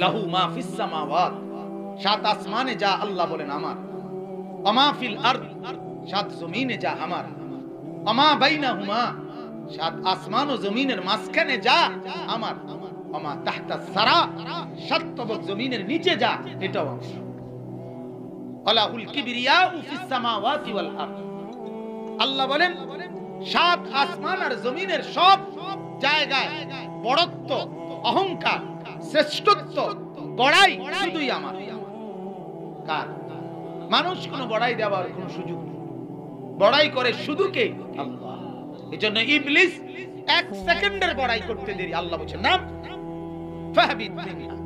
লাহু মা ফিস সামাওয়াত, সাত আসমানে যা আল্লাহ বলেন আমার, ওমা ফিল আরদ, সাত জমিনে যা আমার, ওমা বাইনাহুমা, সাত আসমান ও জমিনের মাঝখানে যা আমার, ওমা তাহতা সারা, সাত তবক জমিনের নিচে যা এটাও আমার। আলাহুল কিবরিয়াউ ফিস সামাওয়াতি ওয়াল আরদ, আল্লাহ বলেন সাত আসমান আর জমিনের সব জায়গায় বড়ত্ব, অহংকার, শ্রেষ্ঠত্ব, বড়াই শুধুই আমার। কার? মানুষ কোনো বড়াই দেওয়ার কোনো সুযোগ নেই, বড়াই করে শুধু কে? আল্লাহ। এজন্য ইবলিস এক সেকেন্ডের বড়াই করতে দেরি, আল্লাহ বলেন না ফাহবিত মিনহা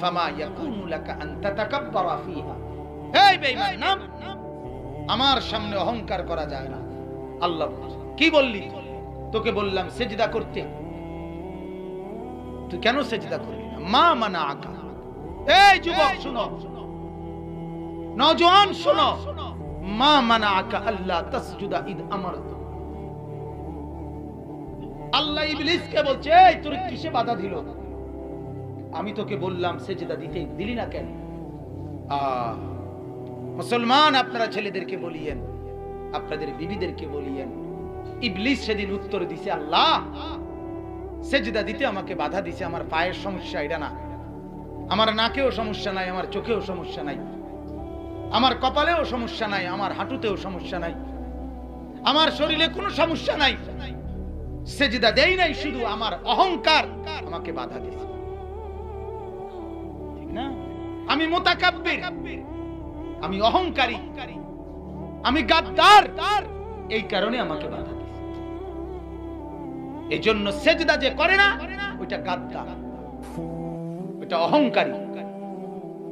ফামা ইয়াকুনু লাকা আন তাতাকাব্বারা ফিহা, হে বেঈমান নাম, আমার সামনে অহংকার করা যায় না। আল্লাহ কি বললি? তোকে বললাম সেজদা করতে, তুই কেন সেজদা করলি না? মা মানাআকা, এই যুবক শুনো, নওজোয়ান শুনো, মা মানাআকা আল্লাহ তাসজুদা ইদ আমারতু। আল্লাহ ইবলিসকে বলছে, এই তোর কিসে বাধা দিল? আমি তোকে বললাম সেজদা দিতে, দিলি না কেন? মুসলমান আপনারা ছেলেদেরকে বলিয়েন, আপনাদের বিবিদেরকে বলিয়েন, ইবলিস সেদিন উত্তর দিছে, আল্লাহ সেজদা দিতে আমাকে বাধা দিছে, আমার পায়ের সমস্যা এটা না, আমার নাকেও সমস্যা নাই, আমার চোখেও সমস্যা নাই, আমার কপালেও সমস্যা নাই, আমার হাঁটুতেও সমস্যা নাই, আমার শরীরে কোনো সমস্যা নাই, সেজদা দেই নাই, শুধু আমার অহংকার আমাকে বাধা দিছে। ঠিক না? আমি মুতাকাব্বির, আমি অহংকারী, আমি গাদ্দার, এই কারণে আমাকে বাধা দিছে। এই জন্য সেজদা যে করে না ওইটা গাদ্দার, ওইটা অহংকারী,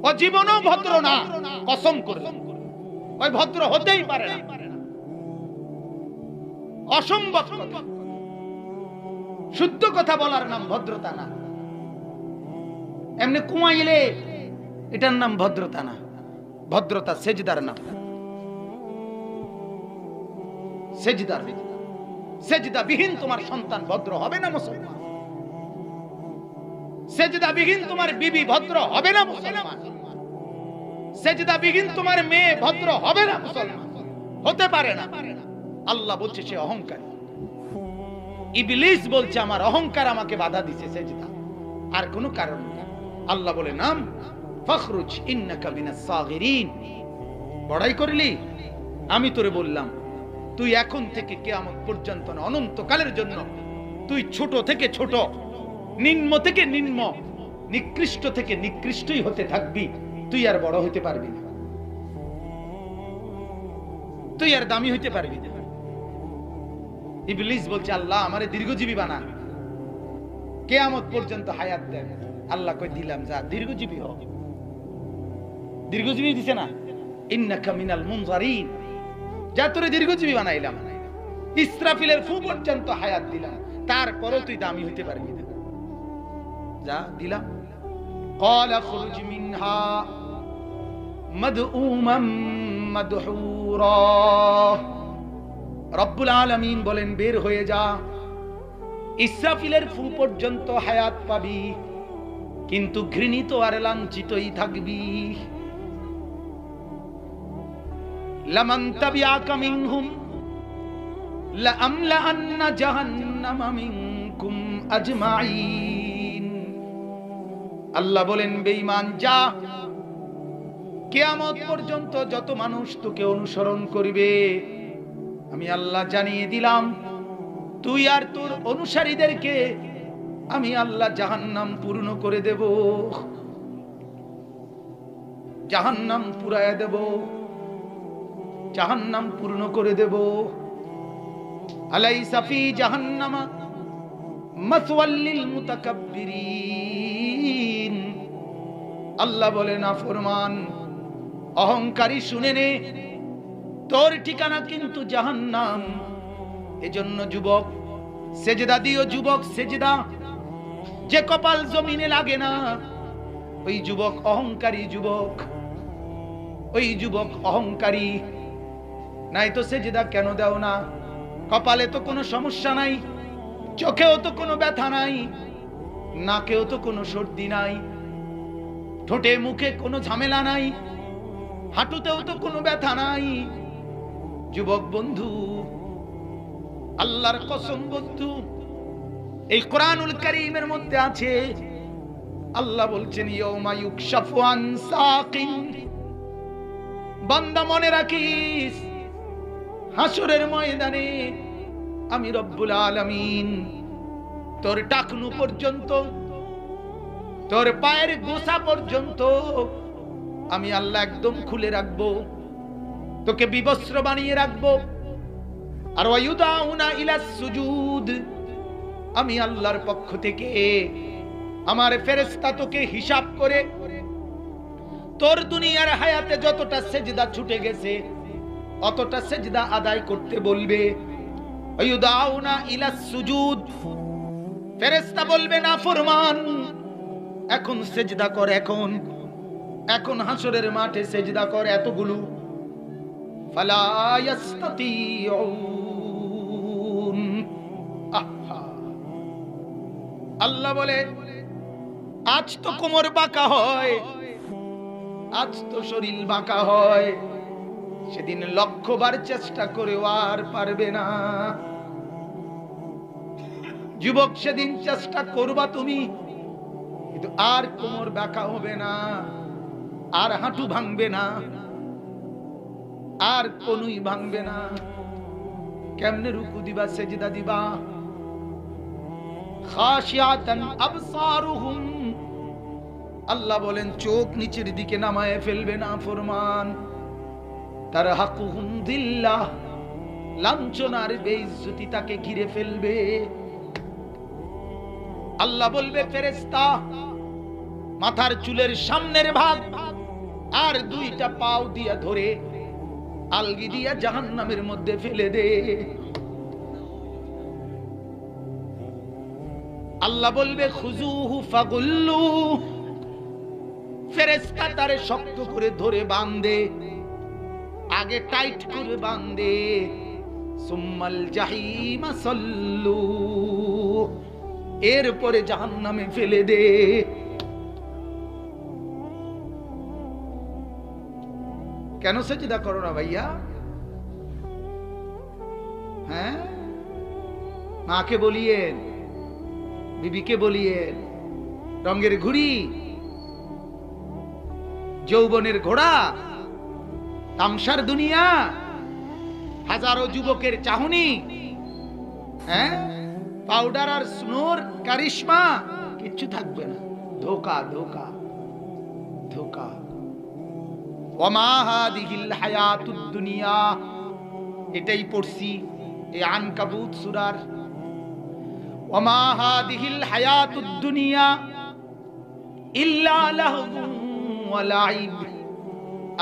ও জীবনও ভদ্র না, কসম করে ওই ভদ্র হতেই পারে না, অসম্ভব কথা। শুদ্ধ কথা বলার নাম ভদ্রতা না, এমনি কুমাইলে এটার নাম ভদ্রতা না, ভদ্রতা সেজদার নাম। সেজদার, সেজদা বিহীন তোমার সন্তান ভদ্র হবে না মুসলমান, সেজদা বিহীন তোমার বিবি ভদ্র হবে না মুসলমান, সেজদা বিহীন তোমার মেয়ে ভদ্র হবে না মুসলমান, হতে পারে না। আল্লাহ বলছে সে অহংকারী। ইবলিস বলছে আমার অহংকার আমাকে বাধা দিছে সেজদা, আর কোনো কারণ না। আল্লাহ বলে নাম ফখরুজ ইন্নাকা মিনাস সাগিরিন, বড়াই করলি, আমি তোরে বললাম তুই এখন থেকে কিয়ামত পর্যন্ত না, অনন্তকালের জন্য তুই ছোট থেকে ছোট, নিম্ন থেকে নিম্ন, নিকৃষ্ট থেকে নিকৃষ্টই হতে থাকবি, তুই আর বড় হইতে পারবি না, তুই আর দামি হইতে পারবি না। ইবলিস বলছে আল্লাহ আমারে দীর্ঘজীবী বানান, কিয়ামত পর্যন্ত হায়াত দেন। আল্লাহ কই দিলাম, যা দীর্ঘজীবী হ। দীর্ঘজীবী দিছে না, ইন্নাকা মিনাল মুনজারিন, যা তোরে দীর্ঘজীবী বানাইলাম, ইসরাফিলের ফু পর্যন্ত হায়াত দিলাম, তারপরও তুই দামি হইতে পারবি না, যা দিলাম। ক্বালা খুরুজ মিনহা মাদউমান মাদহুরা, রব্বুল আলামিন বলেন বের হয়ে যা, ইসরাফিলের ফু পর্যন্ত হায়াত পাবি, কিন্তু ঘৃণিত আর লাঞ্ছিতই থাকবি। লামান তাবিআকা মিনহুম লাআমলাআন্না জাহান্নামা মিনকুম আজমাইন। আল্লাহ বলেন বেঈমান যা, কিয়ামত পর্যন্ত যত মানুষ তোকে অনুসরণ করবে আমি আল্লাহ জানিয়ে দিলাম, তুই আর তোর অনুসারীদেরকে আমি আল্লাহ জাহান্নাম পূর্ণ করে দেব, জাহান্নাম পুরায়া দেব, জাহান্নাম পূর্ণ করে দেব। আলাইসা ফি জাহান্নামা মাসওয়াল লিল মুতাকাব্বিরিন। আল্লাহ বলে নাফরমান অহংকারী শুনে নে, তোর ঠিকানা কিন্তু জাহান্নাম। এজন্য যুবক সেজদা দিও, যুবক সেজদা, যে কপাল জমিনে লাগে না ওই যুবক অহংকারী যুবক, ওই যুবক অহংকারী। নাই তো সেজদা কেন দাও না? কপালে তো কোনো সমস্যা নাই, চোখেও তো কোনো ব্যথা নাই, নাকেও তো কোনো সর্দি নাই, ঠোঁটে মুখে কোনো ঝামেলা নাই, হাঁটুতেও তো কোনো ব্যথা নাই। যুবক বন্ধু, আল্লাহর কসম বন্ধু, এই কোরআনুল কারীমের মধ্যে আছে, আল্লাহ বলছেন ইয়াউমা ইউকশাফু আন সাকিন। বান্দা মনে রাখিস, হাসরের ময়দানে আমি রব্বুল আলামিন তোর টাকনু পর্যন্ত, তোর পায়ের গোছা পর্যন্ত আমি আল্লাহ একদম খুলে রাখবো, তোকে বিবস্ত্র বানিয়ে রাখবো। আর ওয়ায়ুদাউনা ইলাস সুজুদ, আমি আল্লাহর পক্ষ থেকে আমার ফেরেশতা তোকে হিসাব করে তোর দুনিয়ার হায়াতে যতটা সেজদা ছুটে গেছে অতটা সেজদা আদায় করতে বলবে। ওয়ায়ুদাউনা ইলাস সুজুদ, ফেরেশতা বলবে না ফরমান এখন সেজদা কর, এখন হাসরের মাঠে সেজদা কর এতগুলো। ফালা ইয়াস্তাতিউন, আল্লাহ বলে আজ তো কোমর বাঁকা হয়, আজ তো শরীর বাঁকা হয়, সেদিন লক্ষবার চেষ্টা করেও আর পারবে না। যুবক, সেদিন চেষ্টা করবা তুমি, কিন্তু আর কোমর বাঁকা হবে না, আর হাঁটু ভাঙবে না, আর কোনুই ভাঙবে না। কেমনে রুকু দিবা, সেজদা দিবা? খাশিয়াতান আবসারুহুম, আল্লাহ বলেন চোখ নিচের দিকে নামায়ে ফেলবে না ফরমান। তারহাকুহুম যিল্লাহ, লাঞ্ছনার বেইজ্জতি তাকে ঘিরে ফেলবে। আল্লাহ বলবে ফেরেশতা মাথার চুলের সামনের ভাগ আর দুইটা পাও দিয়া ধরে আলগি দিয়া জাহান্নামের মধ্যে ফেলে দে। আল্লাহ বলবে খুজুহু ফাগুল্লু, ফেরেশতা তারে শক্ত করে ধরে বাঁধে, আগে টাইট করে বাঁধে। সুম্মাল জাহিমা সাল্লু, এরপরে জাহান্নামে ফেলে দে। কেন সেজদা করো না ভাইয়া? হ্যাঁ, মাকে বলিয়েন, বিবিকে বলিয়েন, রঙের ঘুড়ি, যৌবনের ঘোড়া, তামসার দুনিয়া, হাজারো যুবকের চাহনি, হ্যাঁ, পাউডার আর স্নোর কারিশমা কিচ্ছু থাকবে না। ধোকা ধোকা ধোকা। ওয়ামা হাদিহিল হায়াতুদ দুনিয়া, এটাই পড়ছি এই আনকাবুত সূরার। ওয়ামা হাদিহিল হায়াতুদ দুনিয়া ইল্লা লাহবুন ওয়া লাইব।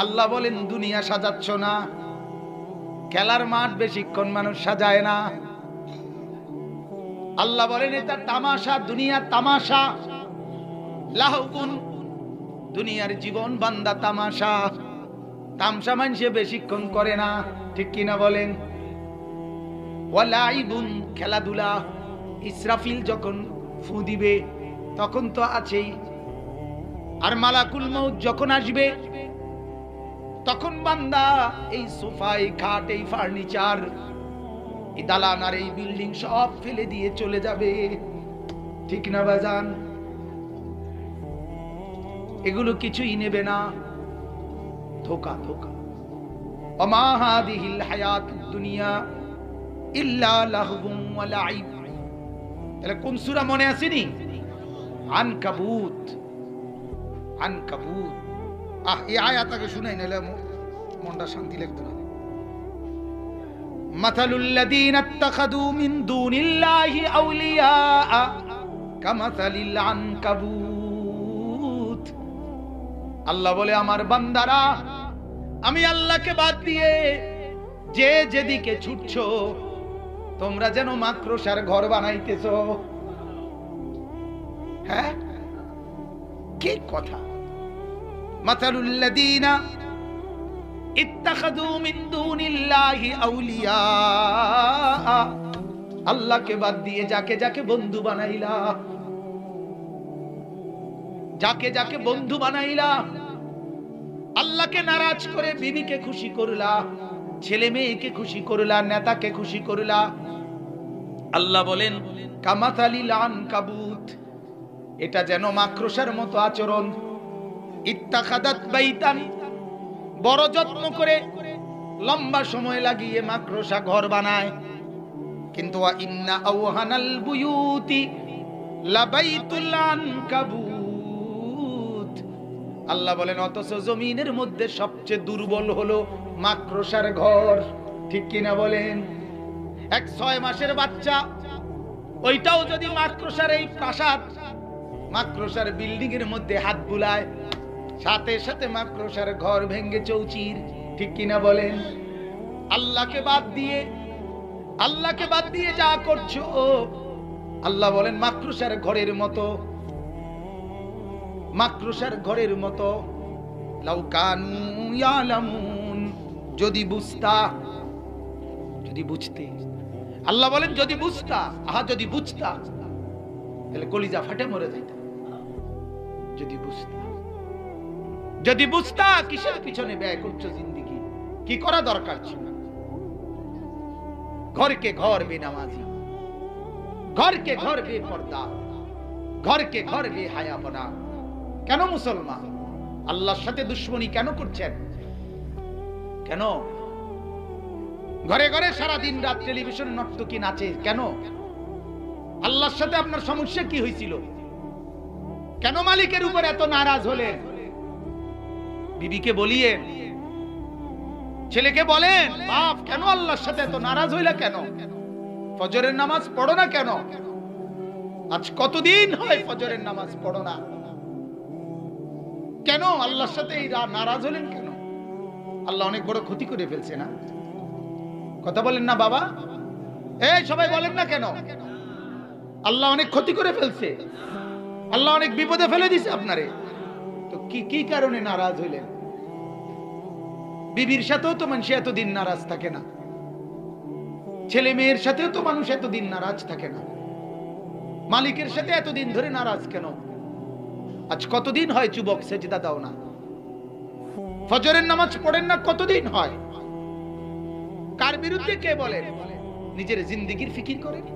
আল্লাহ বলেন দুনিয়া সাজাচ্ছ না, খেলার মাঠ বেশিক্ষণ মানুষ সাজায় না। আল্লাহ বলেন এটা তামাশা, দুনিয়া তামাশা। লাহবুন, দুনিয়ার জীবন বান্দা তামাশা, তামসা মানুষে বেশিক্ষণ করে না, ঠিক কিনা বলেন? ওয়া লাইবুন, খেলাধুলা। ইসরাফিল যখন ফু দিবে তখন তো আছেই, আর মালাকুল মউত যখন আসবে তখন বান্দা এই সোফা, এই খাট, এই ফার্নিচার, এই দালান আর এই বিল্ডিং সব ফেলে দিয়ে চলে যাবে, ঠিক না বাজান? এগুলো কিছুই নেবে না। ধোকা ধোকা। ওমা হাদিহিল হায়াতুদ দুনিয়া ইল্লা লাহবুন ওয়া লাইব। তাহলে কোন সূরা মনে আসেনি? আনকাবুত। আনকাবুত। এই আয়াতটাকে শুনাই নিলে মনটা শান্তি লাগতো না। মাথালুল লাযীনা ইত্তাখাযু মিন দুনিল্লাহি আউলিয়া কামাসালিল আনকাবুত। আল্লাহ বলে আমার বান্দারা, আমি আল্লাহকে বাদ দিয়ে যে যেদিকে ছুটছো, তোমরা যেন মাকড়সার ঘর বানাইতেছো। হ্যাঁ, কি কথা! মাথালুল লাযীনা ইত্তাখাযু মিন দুনিল্লাহি আউলিয়া, আল্লাহকে বাদ দিয়ে যাকে যাকে বন্ধু বানাইলা, যাকে যাকে বন্ধু বানাইলা, আল্লাহকে নারাজ করে বিবিকে খুশি করলা, ছেলে মেয়েকে খুশি করলা, নেতাকে খুশি করলা। আল্লাহ বলেন কামাতালিল আনকাবুত, এটা যেন মাকড়সার মতো আচরণ। ইত্তাখাদাত বাইতান, বড় যত্ন করে লম্বা সময় লাগিয়ে মাকড়সা ঘর বানায়, কিন্তু ইন্না আওহানাল বুয়ুতি লাবাইতুল আনকাবুত, আল্লাহ বলেন অথচ জমিনের মধ্যে সবচেয়ে দুর্বল হলো মাকড়সার ঘর। ঠিক কিনা বলেন? এক 6 মাসের বাচ্চা, ওইটাও যদি মাকড়সার এই প্রাসাদ, মাকড়সার বিল্ডিং এর মধ্যে হাত বুলায়, সাথে সাথে মাকড়সার ঘর ভেঙে চৌচির। ঠিক কিনা বলেন? আল্লাহকে বাদ দিয়ে যা করছো, আল্লাহ বলেন মাকড়সার ঘরের মতো, মাকড়সার ঘরের মতো। লাউ কানু ইয়ালামুন, যদি বুঝতা, যদি বুঝতে, আল্লাহ বলেন যদি বুঝতা, আহা যদি বুঝতা তাহলে কলিজা ফাটে মরে যাইত। যদি বুঝতা, যদি বুঝতা কিসের পিছনে ব্যয় করছো জিন্দেগি, কি করা দরকার ছিল। ঘরকে ঘর বেনামাজি, ঘরকে ঘর বেপর্দা, ঘরকে ঘর বেহায়াপনা। কেন মুসলমান আল্লাহর সাথে দুশ্মনী কেন করছেন? কেন ঘরে ঘরে সারা দিন রাত টেলিভিশন নর্তকী নাচে? কেন? আল্লাহর সাথে আপনার সমস্যা কি হয়েছিল? কেন মালিকের উপর এত নারাজ হলেন? বিবিকে বলিয়েন, ছেলেকে বলেন, বাপ কেন আল্লাহর সাথে এত নারাজ হইলা? কেন ফজরের নামাজ পড়ো না? কেন আজ কতদিন হয় ফজরের নামাজ পড়ো না? কেন আল্লাহর সাথে এই নারাজ হলেন? কেন? আল্লাহ অনেক বড় ক্ষতি করে ফেলছে না? কথা বলেন না বাবা, এই সবাই বলেন না কেন? আল্লাহ অনেক ক্ষতি করে ফেলছে, আল্লাহ অনেক বিপদে ফেলে দিছে আপনারে। তো কি কারণে নারাজ হইলেন? বিবির সাথেও তো মানুষ এতদিন নারাজ থাকে না, ছেলে মেয়ের সাথেও তো মানুষ এতদিন নারাজ থাকে না, মালিকের সাথে এতদিন ধরে নারাজ কেন? আজ কতদিন হয় যুবক সেজদা দাও না, ফজরের নামাজ পড়েন না? কতদিন হয়? কার বিরুদ্ধে কে বলেন? নিজের জিন্দেগির ফিকির করেন।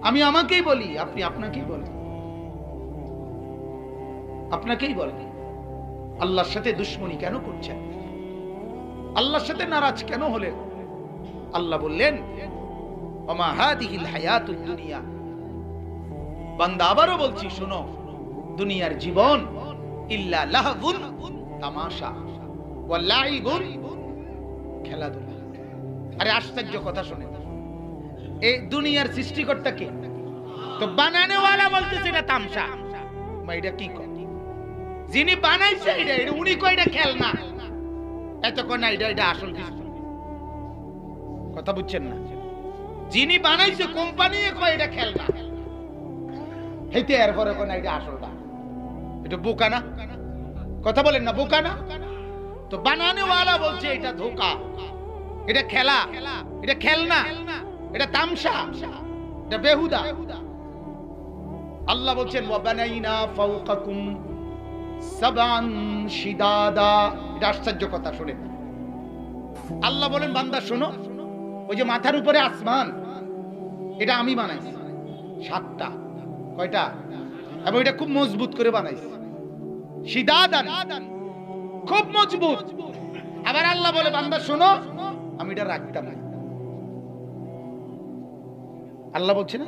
আমি আমাকেই বলি, আপনি আপনাকেই বলেন, আপনাকেই বলেন আল্লাহর সাথে দুশ্মনী কেন করছেন? আল্লাহর সাথে নারাজ কেন হলেন? আল্লাহ বললেন ওমা হাদিহিল হায়াতুদ দুনিয়া, বান্দা আবারও বলছি শোনো, দুনিয়ার জীবন ইল্লা লাহবুন, তামাশা, ওয়া লাইবুন, খেলাধুলা। আরে আশ্চর্য কথা শুনে, এই দুনিয়ার সৃষ্টিকর্তা কে? তো বানানোওয়ালা বলতেছে এটা তামসা। এটা কি কয়? যিনি বানাইছে এটা উনি কয় এটা খেলনা, এত কয় না এটা আসল কিছু। কথা বুঝছেন না? যিনি বানাইছে কোম্পানি কয় এটা খেলনা, হেইতে এরপরে কয় না এটা আসলটা। এটা বোকা না? কথা বলেন না, বোকা না? তো বানানোওয়ালা বলছে এটা ধোঁকা, এটা খেলা, এটা খেলনা, এটা তামসা, এটা বেহুদা। আল্লাহ বলছেন ওয়া বানাইনা ফাওকাকুম সাবআন শিদাদা। এটা আশ্চর্য কথা শুনেন। আল্লাহ বলেন বান্দা শোনো, ওই যে মাথার উপরে আসমান, এটা আমি বানাইছি 7টা। কয়টা? এবং এটা খুব মজবুত করে বানাইছি, শিদাদান, খুব মজবুত। আবার আল্লাহ বলে বান্দা শোনো, আমি এটা রাখতাম না। আল্লাহ বলছে না?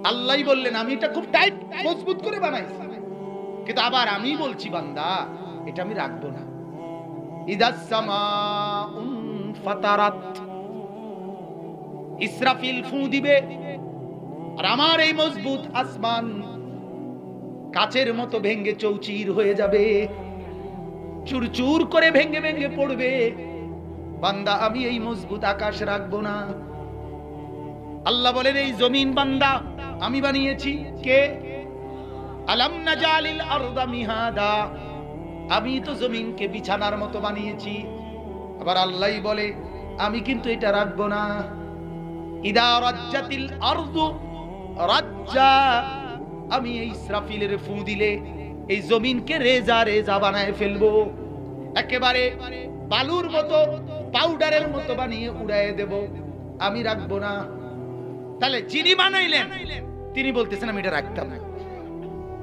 আল্লাহই বললেন আমি এটা খুব টাইট মজবুত করে বানাইছি, কিন্তু আবার আমি বলছি বান্দা এটা আমি রাখবো না। ইদাস সামাউন ফাতারাত, ইসরাফিল ফু দিবে, আর আমার এই মজবুত আসমান কাচের মতো ভেঙ্গে চৌচির হয়ে যাবে, চুরচুর করে ভেঙ্গে ভেঙ্গে পড়বে। বান্দা আমি এই মজবুত আকাশ রাখবো না। আল্লাহ বলেন এই জমিন বান্দা আমি বানিয়েছি। কে? আলাম নাজালিল আরদা মিহাদা, আমি তো জমিনকে বিছানার মতো বানিয়েছি। আবার আল্লাহই বলে আমি কিন্তু এটা রাখবো না। ইদা রাজ্জাতিল আরদু রাজ্জা, আমি এই ইসরাফিলের ফু দিলে এই জমিনকে রেজা রেজা বানায় ফেলবো, একেবারে বালুর মতো পাউডারের মতো বানিয়ে উড়াইয়ে দেব, আমি রাখবো না। তাহলে যিনি বানাইলেন তিনি বলতেছেন আমি এটা রাখতাম না,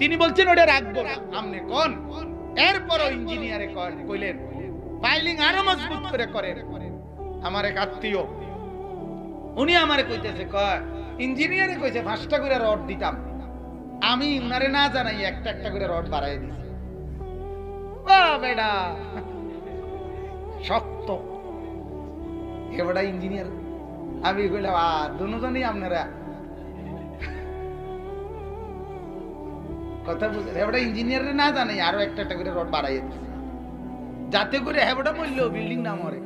তিনি বলছেন ওটা রাখবো না। আমনে কোন এরপরও ইঞ্জিনিয়ারে কইলেন ফাইলিং আরো মজবুত করে করেন। আমার এক আত্মীয় উনি আমারে কইতেছে কয় ইঞ্জিনিয়ারে কইছে 5টা করে রড দিতাম, আমি উনারে না জানাই একটা একটা করে রড বাড়াই দিছি। ও বেটা শক্ত এবারে ইঞ্জিনিয়ার। আমি কইলাম দুজনই আপনারা কথা বুঝলেন, এবারে ইঞ্জিনিয়ারে না জানাই আরো একটা একটা করে রড বাড়াই দিছি যাতে করে হেবটা বললো বিল্ডিং না মরে।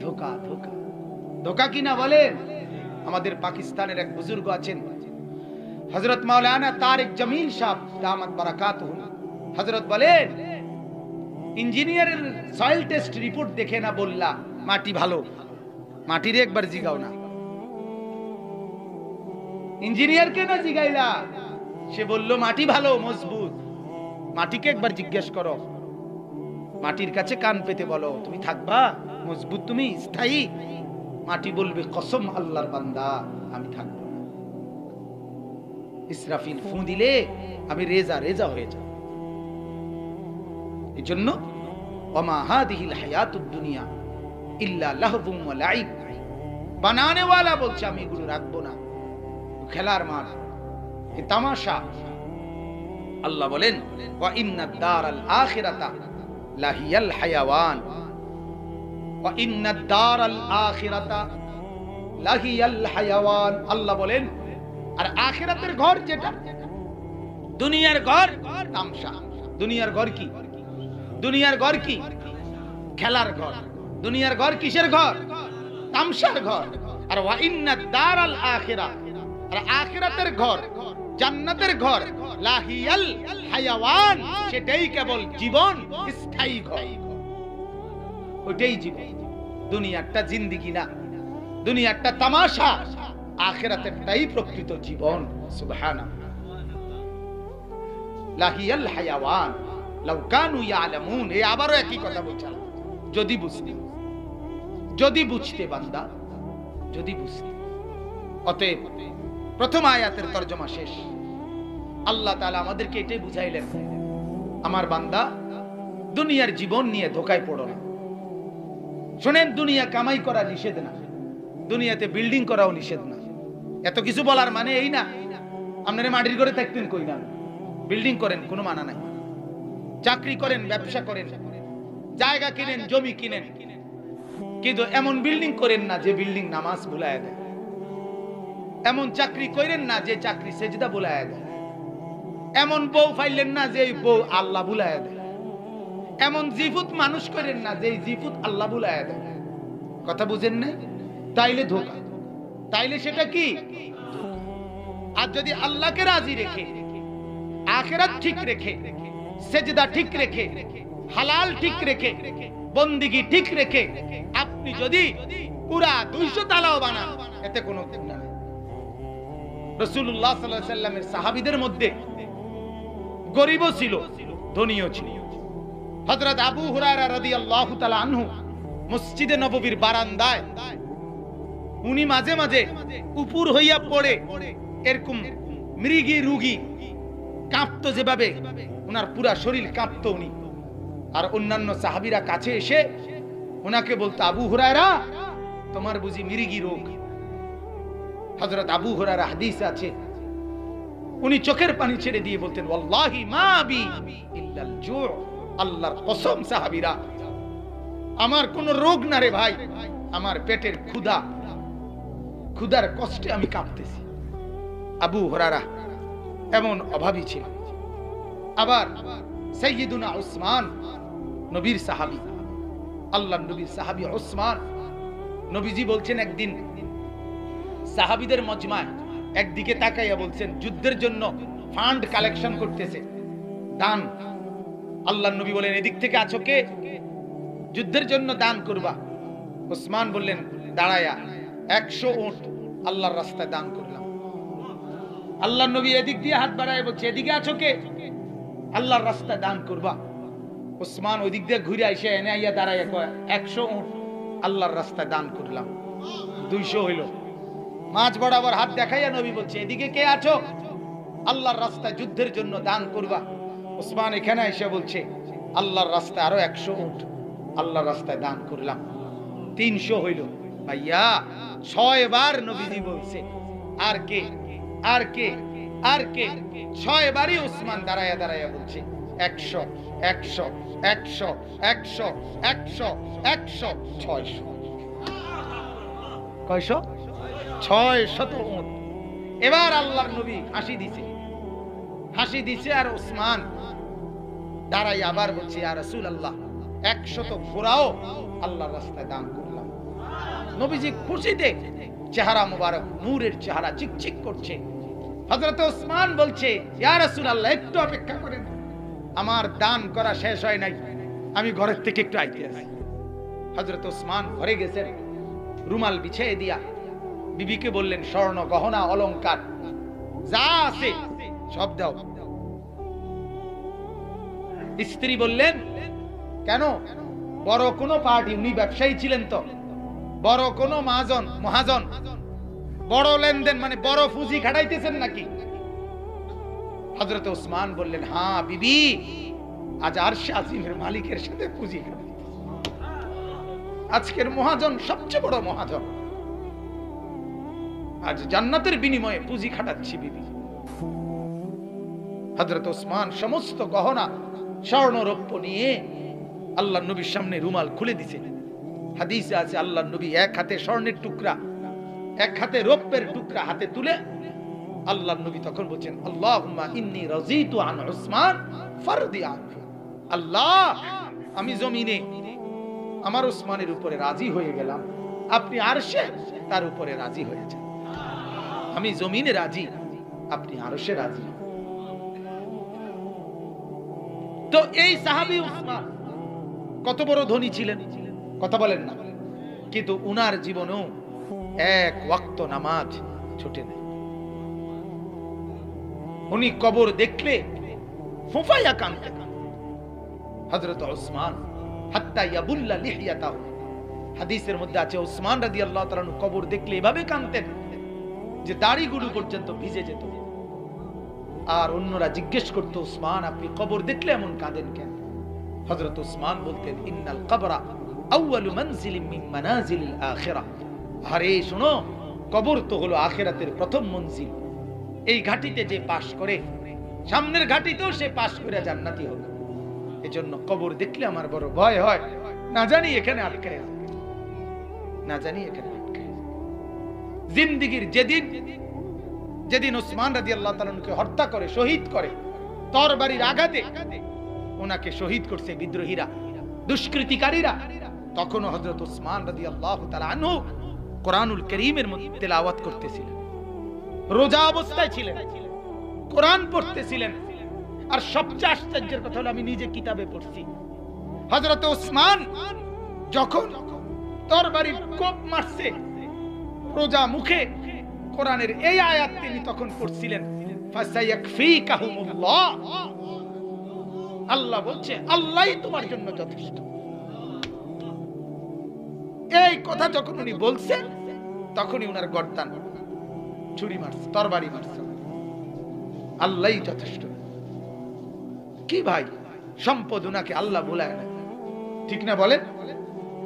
ধোকা ধোকা ধোকা কিনা বলেন। আমাদের পাকিস্তানের এক বুজুর্গ আছেন হযরত মাওলানা তারিক জামিল সাহেব দামাত বারাকাতুহু, হযরত বলেন ইঞ্জিনিয়ারের সয়েল টেস্ট রিপোর্ট দেখে না বললা মাটি ভালো, মাটিরে একবার জিগাও না। ইঞ্জিনিয়ারকে না জিগাইলা, সে বলল মাটি ভালো মজবুত, মাটিকে একবার জিজ্ঞেস করো, মাটির কাছে কান পেতে বলো তুমি থাকবা মজবুত, তুমি স্থায়ী। মাটি বলবে কসম আল্লাহর বান্দা আমি থাকবো না। ইসরাফিল ফু দিলে আমি রেজা রেজা হয়ে যাব। এজন্য ওমা হাদিহিল হায়াতুদ দুনিয়া ইল্লা লাহবুম ওয়া লাইব, বানানে ওয়ালা বলছে আমি এগুলো রাখবো না, খেলার মাঠ, এ তামাশা। আল্লাহ বলেন ওয়া ইন্নাদ দারাল আখিরাতা লাহিয়াল হায়াওয়ান, ওয়া ইন্নাদ দারাল আখিরাতা লাহিয়াল হায়াওয়ান। আল্লাহ বলেন আর আখিরাতের ঘর যেটা, দুনিয়ার ঘর তামসা। দুনিয়ার ঘর কি? দুনিয়ার ঘর কি? খেলার ঘর। দুনিয়ার ঘর কিসের ঘর? তামসার ঘর। আর ওয়া ইন্নাদ দারাল আখিরা, আর আখিরাতের ঘর জান্নাতের ঘর লাহিয়াল হায়াওয়ান, সেটাই কেবল জীবন, স্থায়ী ঘর, ওইটাই জীবন। দুনিয়াটা জিন্দেগি না, দুনিয়াটা তামাশা, আখিরাতেরটাই প্রকৃত জীবন। সুবহানাল্লাহ। লাহিয়াল হায়াওয়ান লাউ কানু ইয়ালামুন, এই আবারও একই কথা বলছে যদি বুঝতে, যদি বুঝতে বান্দা, যদি বুঝতে। অতএব প্রথম আয়াতের তরজমা শেষ। আল্লাহ তাআলা আমাদেরকে এটাই বুঝাইলেন, আমার বান্দা দুনিয়ার জীবন নিয়ে ধোকায় পড়ো না। শুনেন, দুনিয়া কামাই করা নিষেধ না, দুনিয়াতে বিল্ডিং করাও নিষেধ না। এত কিছু বলার মানে এই না আপনারা মাটির ঘরে থাকতেন, কই না বিল্ডিং করেন, কোনো মানা নাই। চাকরি করেন, ব্যবসা করেন, জায়গা কিনেন, জমি কিনেন, কিন্তু এমন বিল্ডিং করেন না যে বিল্ডিং নামাজ ভুলায় দেয়। এমন চাকরি করেন না যে চাকরি সেজদা ভুলায় দেয়। এমন বউ ফাইলেন না যে বউ আল্লাহ ভুলায় দেয়। এমন জিফুত মানুষ করেন না যে জিফুত আল্লাহ ভুলায় দেয়। কথা বুঝেন নাই? তাইলে ধোঁকা, তাইলে সেটা কি? আর যদি আল্লাহকে রাজি রেখে, আখিরাত ঠিক রেখে, সেজদা ঠিক রেখে, হালাল ঠিক রেখে, বন্দিগি ঠিক রেখে আপনি যদি পুরা 200 তালাও বানান, এতে কোনো গুনাহ নেই। রাসূলুল্লাহ সাল্লাল্লাহু আলাইহি সাল্লামের সাহাবীদের মধ্যে গরীবও ছিল, ধনীও ছিল। হযরত আবু হুরায়রা রাদিয়াল্লাহু তাআলা আনহু মসজিদে নববীর বারান্দায় উনি মাঝে মাঝে উপর হইয়া পড়ে, এরকম মৃগী রুগী কাঁপতো, যেভাবে ওনার পুরা শরীর কাঁপতো উনি। আর অন্যান্য সাহাবীরা কাছে এসে ওনাকে বলতো, আবু হুরায়রা তোমার বুঝি মৃগী রোগ? হযরত আবু হুরায়রা হাদিসে আছে উনি চোখের পানি ছেড়ে দিয়ে বলতেন, ওয়াল্লাহি মা বি ইল্লাল জু', আল্লাহর কসম সাহাবীরা আমার কোন রোগ না রে ভাই, আমার পেটের ক্ষুধা, ক্ষুধার কষ্টে আমি কাঁপতেছি। আবু হুরায়রা এমন অভাবী ছিল। আবার সাইয়্যিদুনা উসমান, নবীর সাহাবী, আল্লাহর নবীর সাহাবী উসমান, নবীজি বলছেন একদিন সাহাবীদের মজমায় একদিকে তাকাইয়া বলছেন, যুদ্ধের জন্য ফান্ড কালেকশন করতেছে, দান। আল্লাহর নবী বলেন, এদিক থেকে আছো কে? যুদ্ধের জন্য দান করবা। উসমান বললেন দাঁড়ায়া, 100 উট আল্লাহর রাস্তায় দান করলাম। আল্লাহর নবী এদিক দিয়ে হাত বাড়ায় বলছে, এদিকে আছো কে? আল্লাহর রাস্তায় দান করবা। ওসমান ওই দিক দিয়ে ঘুরে এসে এনে আইয়া দাঁড়াইয়া কয়, 100 উট আল্লাহর রাস্তায় দান করলাম। 200 হইল। মাঝ বরাবর হাত দেখাইয়া নবী বলছে, এদিকে কে আছো? আল্লাহর রাস্তায় যুদ্ধের জন্য দান করবা। ওসমান এখানে এসে বলছে, আল্লাহর রাস্তায় আরো 100 উট আল্লাহর রাস্তায় দান করলাম। 300 হইল। ভাইয়া 6 বার নবীজি বলছে, আর কে, আর কে, আর কে? 6 বারই ওসমান দাঁড়াইয়া দাঁড়াইয়া বলছে, 100, 100, 100, 100, 100, 100, 600। কয়শো? 600 উট। এবার আল্লাহর নবী হাসি দিছে, হাসি দিছে। আর ওসমান দাঁড়াই আবার বলছে, ইয়া রাসূলুল্লাহ 100 ঘোড়াও আল্লাহর রাস্তায় দান করলাম। নবীজি খুশিতে চেহারা মুবারক, নূরের চেহারা চিকচিক করছে। হযরত ওসমান বলছে, ইয়া রাসূলুল্লাহ একটু অপেক্ষা করেন, আমার দান করা শেষ হয় নাই, আমি ঘরের থেকে একটু আইতে আছি। হযরত ওসমান ঘরে গেছেন, রুমাল বিছিয়ে দিয়া বিবিকে বললেন, স্বর্ণ গহনা অলংকার যা আছে সব দাও। স্ত্রী বললেন, কেন? বড় কোনো পার্টি, উনি ব্যবসায়ী ছিলেন তো, বড় কোনো মহাজন, বড় লেনদেন মানে বড় পুঁজি খাটাইতেছেন নাকি? হযরত ওসমান বললেন, হ্যাঁ বিবি, আজ আরশে আজিমের মালিকের সাথে পুঁজি খাটাইতেছি। আজকের মহাজন সবচেয়ে বড় মহাজন, আজ জান্নাতের বিনিময়ে পুঁজি খাটাচ্ছি বিবি। হযরত ওসমান সমস্ত গহনা স্বর্ণ রৌপ্য নিয়ে আল্লাহর নবীর সামনে রুমাল খুলে দিছে। হাদিসে আছে আল্লাহর নবী এক হাতে স্বর্ণের টুকরা, এক হাতে রৌপ্যের টুকরা হাতে তুলে আল্লাহর নবী তখন বলছেন, আল্লাহুম্মা ইন্নী রাযীতু আন উসমান ফারদি আনহু। আল্লাহ, আমি জমিনে আমার উসমানের উপরে রাজি হয়ে গেলাম, আপনি আরশে তার উপরে রাজি হয়েছেন। আমি জমিনে রাজি, আপনি আরশে রাজি। তো এই সাহাবী উসমান কত বড় ধনী ছিলেন, কথা বলেন না? কিন্তু উনার জীবনেও এক ওয়াক্ত নামাজ ছুটে নেই। উনি কবর দেখলে ফুফাইয়া কাঁদতেন। হযরত ওসমান হাত্তা ইয়াবুল্লা লিহিয়াতাহু, হাদিসের মধ্যে আছে ওসমান রাদিয়াল্লাহু তাআলা কবর দেখলে এভাবে কাঁদতেন যে দাড়িগুলো পর্যন্ত ভিজে যেত। আর অন্যরা জিজ্ঞেস করতো, ওসমান আপনি কবর দেখলে এমন কাঁদেন কেন? হযরত ওসমান বলতেন, ইন্নাল কবরা আউয়ালু মানজিলিন মিন মানাজিলিল আখিরাহ। আরে শোনো, কবর তো হলো আখিরাতের প্রথম মঞ্জিল। এই ঘাটিতে যে পাশ করে, সামনের ঘাটিতেও সে পাশ করে জান্নাতি হবে। এজন্য কবর দেখলে আমার বড় ভয় হয়, না জানি এখানে আটকায় যায়, না জানি এখানে আটকায় যায়। জিন্দেগীর যেদিন ওসমান রাদিয়াল্লাহু তাআলাকে হত্যা করে, শহীদ করে, তরবারির আঘাতে ওনাকে শহীদ করছে বিদ্রোহীরা, দুষ্কৃতিকারীরা, তখনও হযরত ওসমান রাদিয়াল্লাহু তাআলা আনহু কোরআনুল কারীমের মধ্যে তেলাওয়াত করতেছিলেন, রোজা অবস্থায় ছিলেন, কোরআন পড়তেছিলেন। আর সবচেয়ে আশ্চর্যের কথা হলো, আমি নিজে কিতাবে পড়ছি, হযরত ওসমান যখন তরবারির কোপ মারছে, রোজা মুখে কোরআনের এই আয়াত তিনি তখন পড়ছিলেন, ফাসায়াকফিকাহুমুল্লাহ। আল্লাহ বলছে, আল্লাহই তোমার জন্য যথেষ্ট। এই কথা যখন উনি বলছে, তখনই উনার গর্দান ছুরি মারছে, তরবারি মারছে। আল্লাহই যথেষ্ট। কি ভাই, সম্পদ উনাকে আল্লাহ ভুলায় না, ঠিক না বলেন?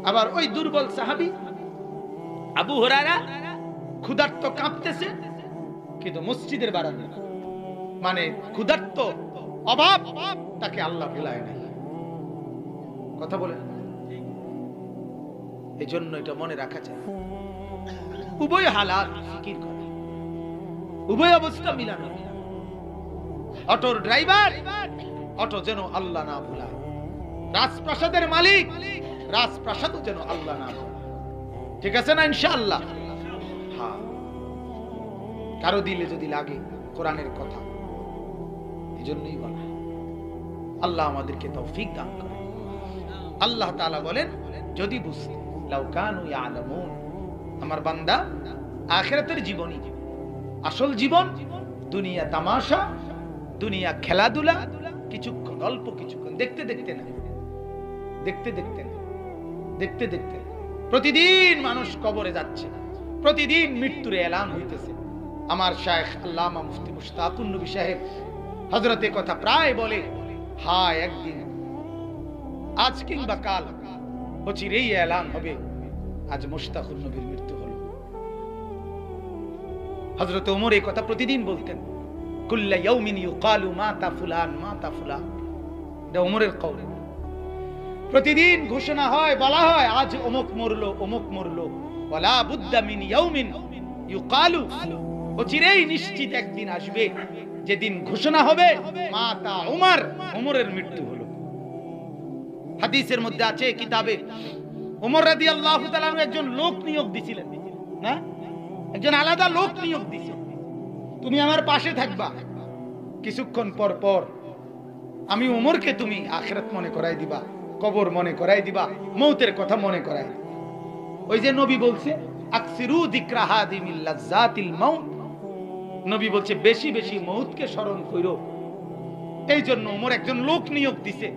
আবার ওই দুর্বল সাহাবী আবু হুরায়রা ক্ষুধার্ত কাঁপতেছে, কিন্তু মসজিদের বারান্দা, মানে ক্ষুধার্ত অভাব, তাকে আল্লাহ ভুলায় নাই। কথা বলেন? এই জন্য এটা মনে রাখা যায়, উভয় হালাত ফিকির করা, উভয় অবস্থা মিলানো। অটোর ড্রাইভার, অটো যেন আল্লাহ না ভুলায়। রাজপ্রাসাদের মালিক, রাজপ্রাসাদও যেন আল্লাহ না ভুলায়। ঠিক আছে না ইনশাআল্লাহ? হ্যাঁ, কারো দিলে যদি লাগে কোরআনের কথা, এজন্যই বলা। আল্লাহ আমাদেরকে তৌফিক দান করে। আল্লাহ তাআলা বলেন, যদি বুঝতে, লাউ কানু ইয়ালামুন, আমার বান্দা আখিরাতের জীবনই আসল জীবন, দুনিয়া তামাশা, দুনিয়া খেলাধুলা, কিছুক্ষণ, অল্প কিছুক্ষণ, দেখতে দেখতে না, দেখতে দেখতে না, দেখতে দেখতে। প্রতিদিন মানুষ কবরে যাচ্ছে, প্রতিদিন মৃত্যুর এলান হইতেছে। আমার শায়েখ আল্লামা মুফতি মুশতাকুন নবী সাহেব হযরতে কথা প্রায় বলে, হায় একদিন, আজ কিংবা কাল অচিরেই এলান হবে, আজ মুশতাকুন নবীর মৃত্যু হলো। হযরত ওমর এই কথা প্রতিদিন বলতেন, কুল্লা ইয়াউমিন ইউকালু মাতা ফুলান মাতা ফুলান। এটা ওমরের কওল। প্রতিদিন ঘোষণা হয়, বলা হয়, আজ অমুক মরলো, অমুক মরলো। ওয়ালা বুদ্দা মিন ইয়াউমিন ইউকালু, অচিরেই নিশ্চিত একদিন আসবে যেদিন ঘোষণা হবে মাতা উমর, ওমরের মৃত্যু হলো। হাদিসের মধ্যে আছে, কিতাবে, ওমর রাদিয়াল্লাহু তাআলা একজন লোক নিয়োগ দিছিলেন, না, একজন আলাদা লোক নিয়োগ দিছে, তুমি আমার পাশে থাকবা, কিছুক্ষণ পর পর আমি ওমরকে তুমি আখিরাত মনে করাই দিবা, কবর মনে করাই দিবা, মৌতের কথা মনে করাই দিবা। ওই যে নবী বলছে, আকসিরু যিকরা হাদিমিল লাজ্জাতিল মাউত, নবী বলছে বেশি বেশি মৌতকে স্মরণ কইরো। এই জন্য ওমর একজন লোক নিয়োগ দিছে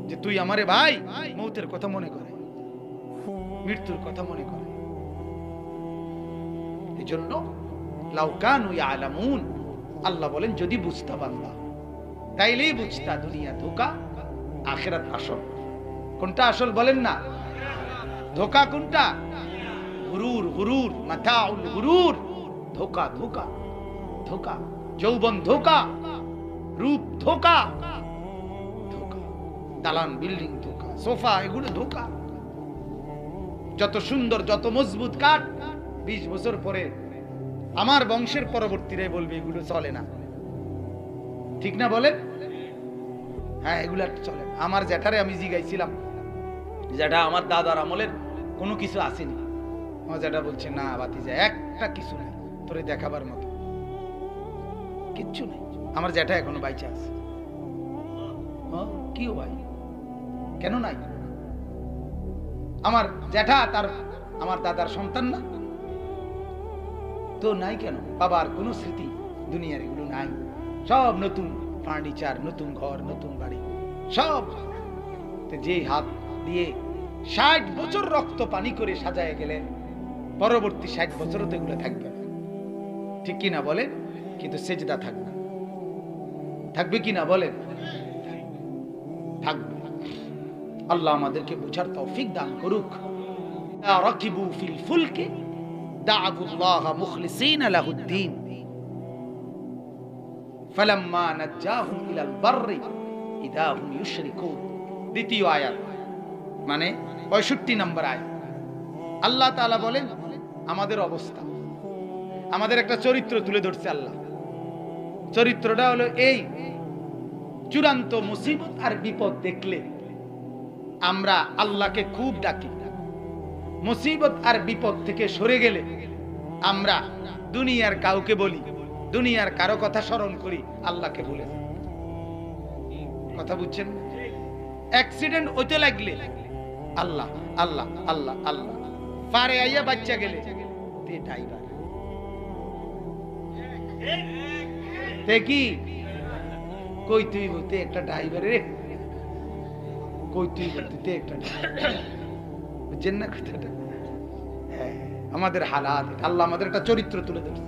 যে তুই আমারে ভাই মৌতের কথা মনে করে, মৃত্যুর কথা মনে করে। এই জন্য লাউ কানু ইয়ালামুন, আল্লাহ বলেন যদি বুঝতা বান্দা, তাইলেই বুঝতা দুনিয়া ধোঁকা, আখিরাত আসল। কোনটা আসল বলেন না? ধোঁকা কোনটা? গুরুর, গুরুর, মাতাউল গুরুর, ধোঁকা, ধোঁকা, ধোঁকা। যৌবন ধোঁকা, রূপ ধোঁকা, ধোঁকা। দালান বিল্ডিং ধোঁকা, সোফা, এগুলো ধোঁকা। যত সুন্দর, যত মজবুত কাঠ, 20 বছর পরে আমার বংশের পরবর্তীরা বলবে এগুলো চলে না, ঠিক না বলেন? হ্যাঁ, এগুলা চলে। আমার জ্যাঠারে আমি জিগাইছিলাম, জ্যাঠা আমার দাদার আমলের কোনো কিছু আসেনি। আমার জ্যাঠা বলছে, না ভাতিজা, একটা কিছু নাই তোরে দেখাবার মতো, কিচ্ছু নেই। আমার জ্যাঠা এখনো বাইচে আছে। কি ভাই, কেন নাই? আমার জ্যাঠা তার আমার দাদার সন্তান না তো, নাই কেন? বাবার কোনো স্মৃতি দুনিয়ার এগুলো নাই, সব নতুন ফার্নিচার, নতুন ঘর, নতুন বাড়ি, সব। যে হাত দিয়ে 60 বছর রক্ত পানি করে সাজায় গেলেন, পরবর্তী 60 বছরও তো এগুলো থাকবে না, ঠিক কিনা বলেন? কিন্তু সেজদা থাকবে, থাকবে কিনা বলেন? থাকবে। আল্লাহ আমাদেরকে বুঝার তৌফিক দান করুক। রাকিবু ফিল ফুলকি দাআবুল্লাহ মুখলিসিনা লাহুদ্দিন ফালাম্মা নাজ্জাহুম ইলাল বাররি ইদা হুম ইউশরিকুন। দ্বিতীয় আয়াত, মানে 65 নম্বর আয়াত। আল্লাহ তাআলা বলেন আমাদের অবস্থা, আমাদের একটা চরিত্র তুলে ধরছে আল্লাহ। চরিত্রটা হলো এই, চূড়ান্ত মুসিবত আর বিপদ দেখলে আমরা আল্লাহকে খুব ডাকি, মুসিবত আর বিপদ থেকে সরে গেলে আমরা দুনিয়ার কাউকে বলি, দুনিয়ার কারো কথা স্মরণ করি, আল্লাহকে ভুলে যাই। কথা বুঝছেন? অ্যাক্সিডেন্ট হইতে লাগলে আল্লাহ আল্লাহ আল্লাহ আল্লাহ, পারে আইয়া বাচ্চা গেলে তে ড্রাইভার, তে কি কই তুই বলতে একটা ড্রাইভার রে, কই তুই বলতে একটা ড্রাইভার, বুঝছেন না কথাটা? হ্যাঁ, আমাদের হালাত, আল্লাহ আমাদের একটা চরিত্র তুলে ধরছে।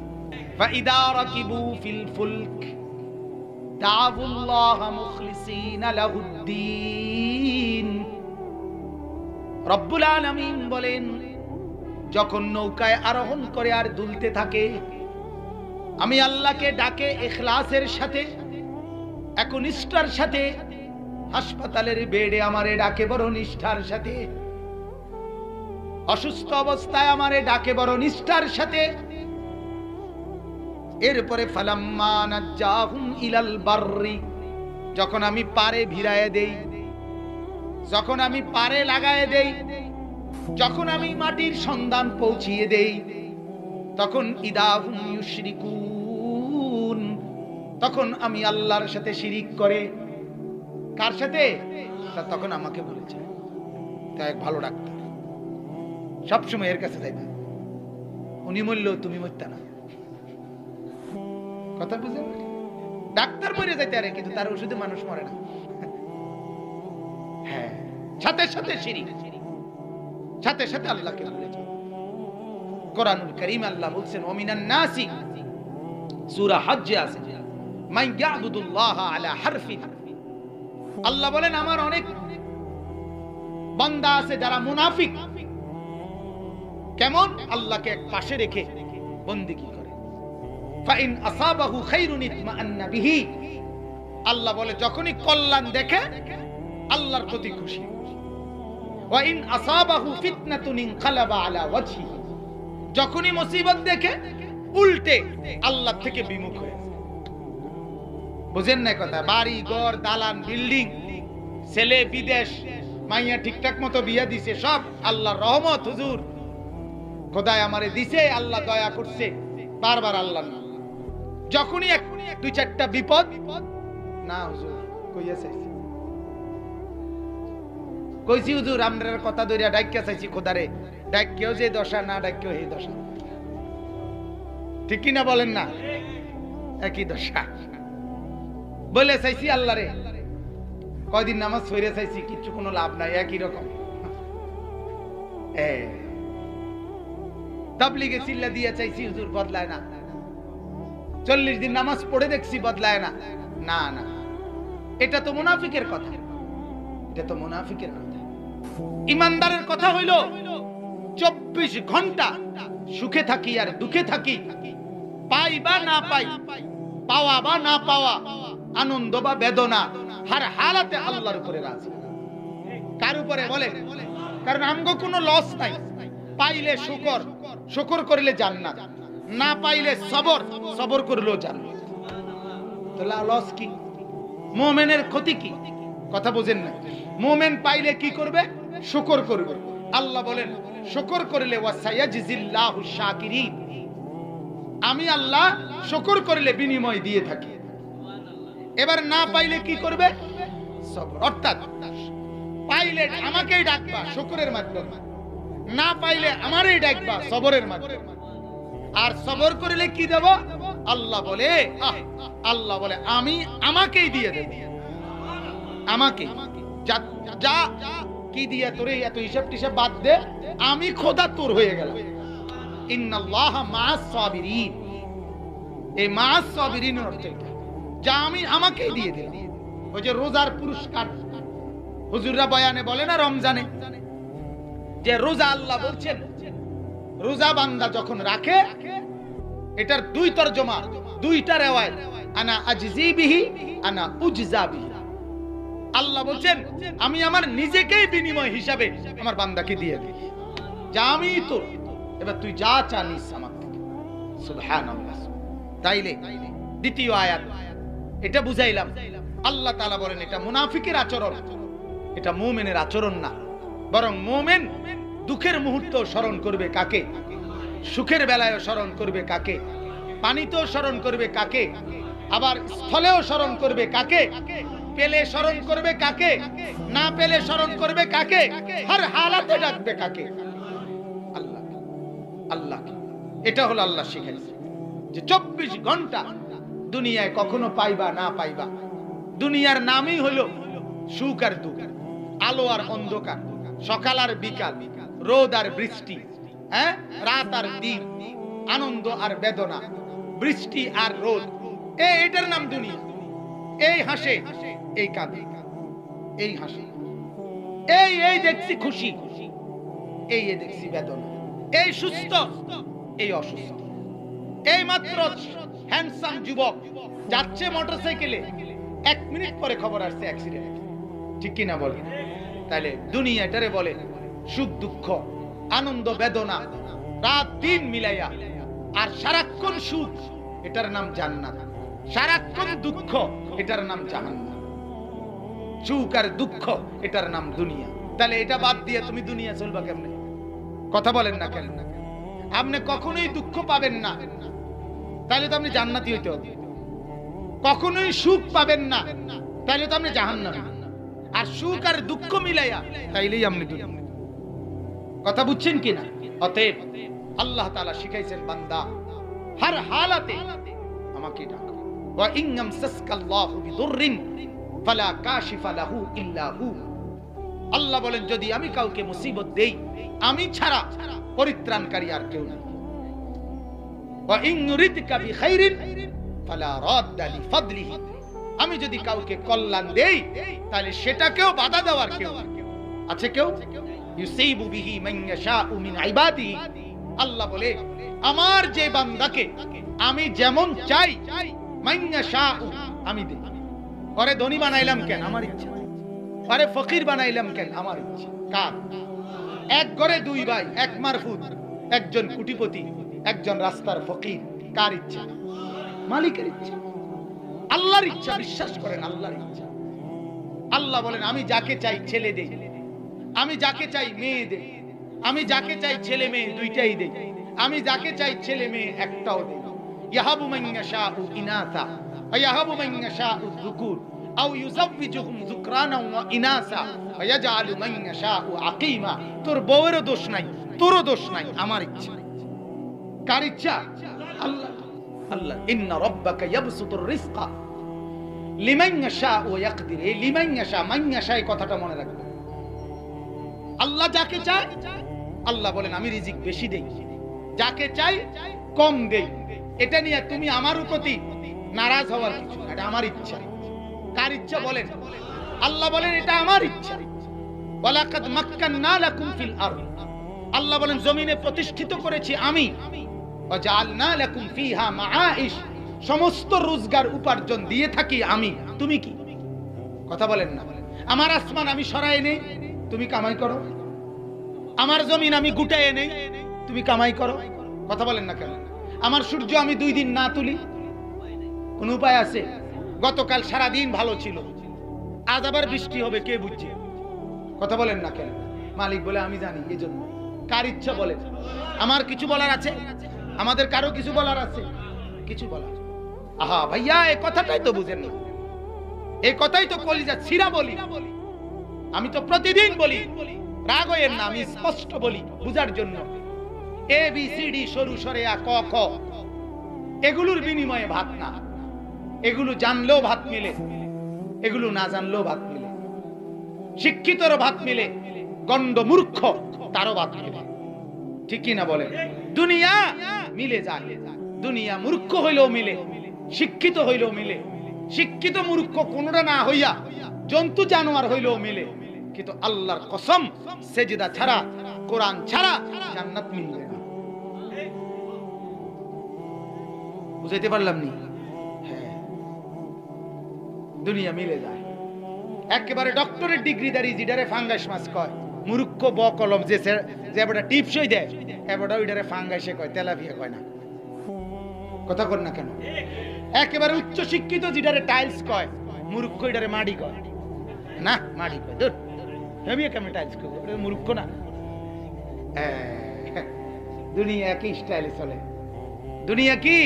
ফাইদা রাকিবু ফিল ফুলক দাআবুল্লাহ মুখলিসিনা লাহুদ্দিন। রব্বুল আলামিন বলেন, যখন নৌকায় আরোহণ করে আর দুলতে থাকে, আমি আল্লাহকে ডাকে ইখলাসের সাথে, একনিষ্ঠার সাথে। হাসপাতালের বেডে আমারে ডাকে বড় নিষ্ঠার সাথে, অসুস্থ অবস্থায় আমারে ডাকে বড় নিষ্ঠার সাথে। এরপরে ফালাম্মা নাজ্জাহুম ইলাল বাররি, যখন আমি পারে ভিড়ায় দেই, যখন আমি পারে লাগায় দেই, যখন আমি মাটির সন্ধান পৌঁছিয়ে দেই, তখন ইদাহুম ইউশরিকুন, তখন আমি আল্লাহর সাথে শিরিক করে। কার সাথে? তখন আমাকে বলেছে, তা এক ভালো ডাক্তার, সবসময় এর কাছে যাইবা, উনি মরলেও তুমি মরতা না। কথা বুঝেন? ডাক্তার মরে যাইতে পারে কিন্তু তার ওষুধে মানুষ মরে না। হ্যাঁ, সাথে সাথে শিরিক, সাথে সাথে আল্লাহকে ভুলে যাও। কোরআনুল কারীম আল্লাহ বলছেন ওমিনান নাসি, সূরা হজ্জে আছে, মান ইয়াবুদুল্লাহ আলা হারফিন। আল্লাহ বলেন আমার অনেক বান্দা আছে যারা মুনাফিক। কেমন? আল্লাহকে এক পাশে রেখে বন্দেগী করে। ফাইন আসাবাহু খাইরুন ইতমাআন্না বিহি। আল্লাহ বলে যখনই কল্যাণ দেখে আল্লাহর প্রতি খুশি। ওয়া ইন আসাবাহু ফিতনাতুন ইনকালাবা আলা ওয়াজহিহি। যখনই মুসিবত দেখে উল্টে আল্লাহ থেকে বিমুখ হয়ে যায়। বুঝেন না কথা? বাড়ি ঘর দালান বিল্ডিং, ছেলে বিদেশ, মাইয়া ঠিকঠাক মতো বিয়া দিছে, সব আল্লাহর রহমত। হুজুর খোদায় আমারে দিছে, আল্লাহ দয়া করছে, বারবার আল্লাহ না। যখনই এক দুই চারটা বিপদ, না হুজুর কইয়া চাইছি, কইছি হুজুর আমরার কথা ধরিয়া ডাইক্কা চাইছি খোদারে, ডাইক্কেও যে দশা, না ডাইক্কেও এই দশা। ঠিক কি না বলেন না? একই দশা বলে চাইছি আল্লাহরে, কয়দিন নামাজ পড়ে চাইছি, কিচ্ছু কোনো লাভ নাই, একই রকম। তাবলীগে চিল্লা দিয়ে চাইছি, হুজুর বদলায় না। 40 দিন নামাজ পড়ে দেখছি বদলায় না। না না, এটা তো মুনাফিকের কথা, এটা তো মুনাফিকের কথা। ইমানদারের কথা হইল 24 ঘন্টা সুখে থাকি আর দুঃখে থাকি, পাই বা না পাই, পাওয়া বা না পাওয়া, আনন্দ বা বেদনা, হার হালাতে আল্লাহর উপরে রাজি। কার উপরে বলে? কারণ আমগো কোনো লস নাই। পাইলে শুকর, শুকর করিলে জান্নাত, না পাইলে সবর, সবর করলেও জান্নাত। তাহলে লস কি? মুমিনের ক্ষতি কি? কথা বুঝেন না? মুমিন পাইলে কি করবে? শুকর করবে। আল্লাহ বলেন শুকর করলে ওয়াসায়াজিল্লাহু শাকিরিন, আমি আল্লাহ শুকর করলে বিনিময় দিয়ে থাকি। এবার না পাইলে কি করবে? সবর। অর্থাৎ পাইলে আমাকেই ডাকবা শুকরের মাধ্যমে, না পাইলে আমারই ডাকবা সবরের মাধ্যমে। আর সবর করলে কি দেব? আল্লাহ বলে, আল্লাহ বলে আমি আমাকেই দিয়ে দেব। আমাকে যা কি দিয়া তোরে এত হিসাব টিসাব বাদ দে, আমি খোদা তোর হয়ে গেল। ইন্নাল্লাহা মা'আস সাবিরিন, এই মা'আস সাবিরিনের অর্থ এটা, যা আমি আমাকেই দিয়ে দিলাম। ওই যে রোজার পুরস্কার হুজুররা বয়ানে বলে না রমজানে, যে রোজা আল্লাহ বলছেন রোজা বান্দা যখন রাখে, এটার দুই তরজমা, দুইটা রিওয়ায়াত, আনা আজজি বিহি আনা উজজা বিহি। আল্লাহ বলছেন আমি আমার নিজেকেই বিনিময় হিসাবে আমার বান্দাকে দিয়ে দিই, যা আমি তোর, এবার তুই যা চানিস আমার থেকে। সুবহানাল্লাহ। তাইলে দ্বিতীয় আয়াত এটা বুঝাইলাম। আল্লাহ তাআলা বলেন এটা মুনাফিকের আচরণ, এটা মুমিনের আচরণ না। বরং মুমিন দুঃখের মুহূর্ত স্মরণ করবে কাকে? সুখের বেলায়ও স্মরণ করবে কাকে? পানিতেও স্মরণ করবে কাকে? আবার স্থলেও স্মরণ করবে কাকে? পেলে স্মরণ করবে কাকে? না পেলে স্মরণ করবে কাকে? হর হালাতে ডাকবে কাকে? আল্লাহ। আল্লাহ, এটা হলো আল্লাহ শিখাইছে যে 24 ঘন্টা দুনিয়ায় কখনো পাইবা না পাইবা, দুনিয়ার নামই হলো সুখ আর দুঃখ, আলো আর অন্ধকার, সকাল আর বিকাল, রোদ আর বৃষ্টি, হ্যাঁ, রাত আর দিন, আনন্দ আর বেদনা, বৃষ্টি আর রোদ, এটার নাম দুনিয়া। এই হাসে, এই কাঁদে, এই হাসে, এই দেখছি খুশি, এই দেখছি বেদনা, এই সুস্থ, এই অসুস্থ। এই মাত্র হ্যান্ডসাম যুবক যাচ্ছে মোটরসাইকেলে, 1 মিনিট পরে খবর আসছে অ্যাক্সিডেন্ট। ঠিক কিনা বলে? তাহলে দুনিয়াটারে বলে সুখ দুঃখ, আনন্দ বেদনা, রাত দিন মিলাইয়া। আর সারাক্ষণ সুখ, এটার নাম জান্নাত। সারাক্ষণ দুঃখ, এটার নাম জাহান্নাম। সুখ আর দুঃখ, এটার নাম দুনিয়া। তাহলে এটা বাদ দিয়ে তুমি দুনিয়া চলবা কেমনে? কথা বলেন না কেন? আপনি কখনোই দুঃখ পাবেন না, তাহলে তো আপনি জান্নাতি হইতে হবে। কখনোই সুখ পাবেন না, তাহলে তো আপনি জাহান্নামী। আর সুখ আর দুঃখ মিলাইয়া তাইলেই আপনি দুনিয়া। কথা বুঝছেন কিনা? অতএব আল্লাহ তাআলা শিখাইছেন বান্দা হর হালাতে আমাকে ডাকো। ওয়া ইন ইয়ামসাসকাল্লাহু বিদুররিন ফালা কাশিফা লাহু ইল্লা হু। আল্লাহ বলেন যদি আমি কাউকে মুসিবত দেই আমি ছাড়া পরিত্রাণকারী আর কেউ নেই। ওয়া ইন ইউরিদকা বিখাইরিন ফালা রাদ্দা লিফাদলিহি। আমি যদি কাউকে কল্যাণ দেই তাহলে সেটাকেও বাধা দেওয়ার কেউ আছে কেউ? ইউসিবু বিহি মান ইয়াশাউ মিন ইবাদিহি। আল্লাহ বলে আমার যে বান্দাকে আমি যেমন চাই মান ইয়াশাউ আমি দেই। আরে ধনী বানাইলাম কেন? আমার ইচ্ছা। আরে ফকির বানাইলাম কেন? আমার ইচ্ছা। কার? এক ঘরে দুই ভাই, এক মারফুত, একজন কোটিপতি, একজন রাস্তার ফকির। কার ইচ্ছা? মালিকের ইচ্ছা, আল্লাহর ইচ্ছা। বিশ্বাস করেন আল্লাহর ইচ্ছা। আল্লাহ বলেন আমি যাকে চাই ছেলে দেই, আমি যাকে চাই মেয়ে দেই, আমি যাকে চাই ছেলে মেয়ে দুইটাই দেই, আমি যাকে চাই ছেলে মেয়ে একটাও দেই। ইয়াহাবু মান ইয়াশাউ ইনাসা ওয়া ইয়াহাবু মান ইয়াশাউ যুকুর আও ইউযাব্বিজুহুম যুকরানাও ওয়া ইনাসা ওয়া ইয়াজআলু মান ইয়াশাউ আকীমা। তোর বউয়েরও দোষ নাই, তোরও দোষ নাই, আমার ইচ্ছা। কার ইচ্ছা? আল্লাহ। আল্লাহ ইন্না রাব্বাকা ইয়াবসুতুর রিজকা লিমান ইয়াশাউ ওয়া ইয়াকদির। এই লিমান ইয়াশা মান ইয়াশা এই কথাটা মনে রাখবেন। আল্লাহ যাকে চায়, আল্লাহ বলেন আমি রিজিক বেশি দেই, যাকে চাই কম দেই। এটা নিয়ে তুমি আমার প্রতি নারাজ হওয়ার কিছু না, এটা আমার ইচ্ছা। কার ইচ্ছা বলেন? আল্লাহ বলেন এটা আমার ইচ্ছা। ওয়ালাকাদ মাক্কান্না লাকুম ফিল আরদ। আল্লাহ বলেন জমিনে প্রতিষ্ঠিত করেছি আমি। ওয়াজআলনা লাকুম ফিহা মাআইশ। সমস্ত রোজগার উপার্জন দিয়ে থাকি আমি। তুমি কি কথা বলেন না? আমার আসমান আমি সরাই নেই, তুমি কামাই করো। আমার জমিন আমি গুটায় নেই, তুমি কামাই করো। কথা বলেন না কেন? আমার সূর্য আমি 2 দিন না তুলি, কোন উপায় আছে? গতকাল সারা দিন ভালো ছিল, আজ আবার বৃষ্টি হবে, কে বুঝছে? কথা বলেন না কেন? মালিক বলে আমি জানি। এজন্য কার ইচ্ছা বলেন? আমার কিছু বলার আছে? আমাদের কারো কিছু বলার আছে? কিছু বলার? আহা ভাইয়া এই কথাটাই তো বুঝেন না, এই কথাই তো কলিজা ছিঁড়া বলি। আমি তো প্রতিদিন বলি, রাগ হইেন না, আমি স্পষ্ট বলি বুঝার জন্য। এ বি সি ডি সরু সরে আ ক খ এগুলোর বিনিময়ে ভাত না। এগুলো জানলেও ভাত মিলে, এগুলো না জানলেও ভাত মিলে। শিক্ষিতরও ভাত মিলে, গণ্ড মূর্খ তারও ভাত মিলে। ঠিক কি না বলেন? দুনিয়া মিলে যায়, দুনিয়া মূর্খ হইলেও মিলে, শিক্ষিত হইলেও মিলে। শিক্ষিত মূর্খ কোনটা না হইয়া জন্তু জানোয়ার হইলেও মিলে। কিন্তু আল্লাহর কসম সেজদা ছাড়া, কোরআন ছাড়া জান্নাত মিলবে না। বুঝাইতে পারলাম নি? হ্যাঁ, দুনিয়া মিলে যায়। একেবারে ডক্টরের ডিগ্রিদারি যেটারে ফাঙ্গাস মাছ কয়, মূর্খ ব কলম যে এবারটা টিপসই দেয়, এবারটা ওইটারে ফাঙ্গাসে কয়, তেলাপিয়া কয় না। কথা কর না কেন? একেবারে উচ্চ শিক্ষিত যেটারে টাইলস কয়, মূর্খ এটারে মাটি কয় না। মাটি কয় দূর, আমি কেমন টাইলস কয়, মূর্খ না। দুনিয়া একই স্টাইলে চলে। দুনিয়া কি?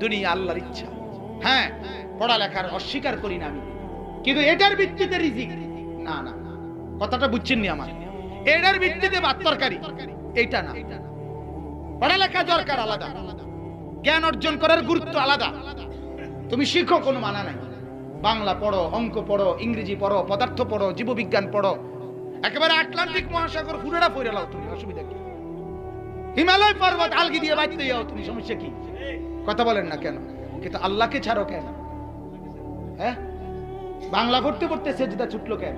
দুনিয়া আল্লাহর ইচ্ছা। হ্যাঁ, পড়ালেখার অস্বীকার করি না আমি, কিন্তু এটার ভিত্তিতে রিজিক না। না, কথাটা বুঝছেন নি আমার? এটার ভিত্তিতে ভাত তরকারি এইটা না। পড়ালেখা দরকার আলাদা, জ্ঞান অর্জন করার গুরুত্ব আলাদা। তুমি শিখো, কোনো মানা নাই। বাংলা পড়ো, অঙ্ক পড়ো, ইংরেজি পড়ো, পদার্থ পড়ো, জীববিজ্ঞান পড়ো, একেবারে আটলান্টিক মহাসাগর পুরোটা পড়ে লাও, তুমি অসুবিধা কি? হিমালয় পর্বত আলগি দিয়ে বাইতে যাও, তুমি সমস্যা কি? কথা বলেন না কেন? কিন্তু আল্লাহকে ছাড়ো কেন? হ্যাঁ, বাংলা পড়তে পড়তে সেজদা ছুটলো কেন?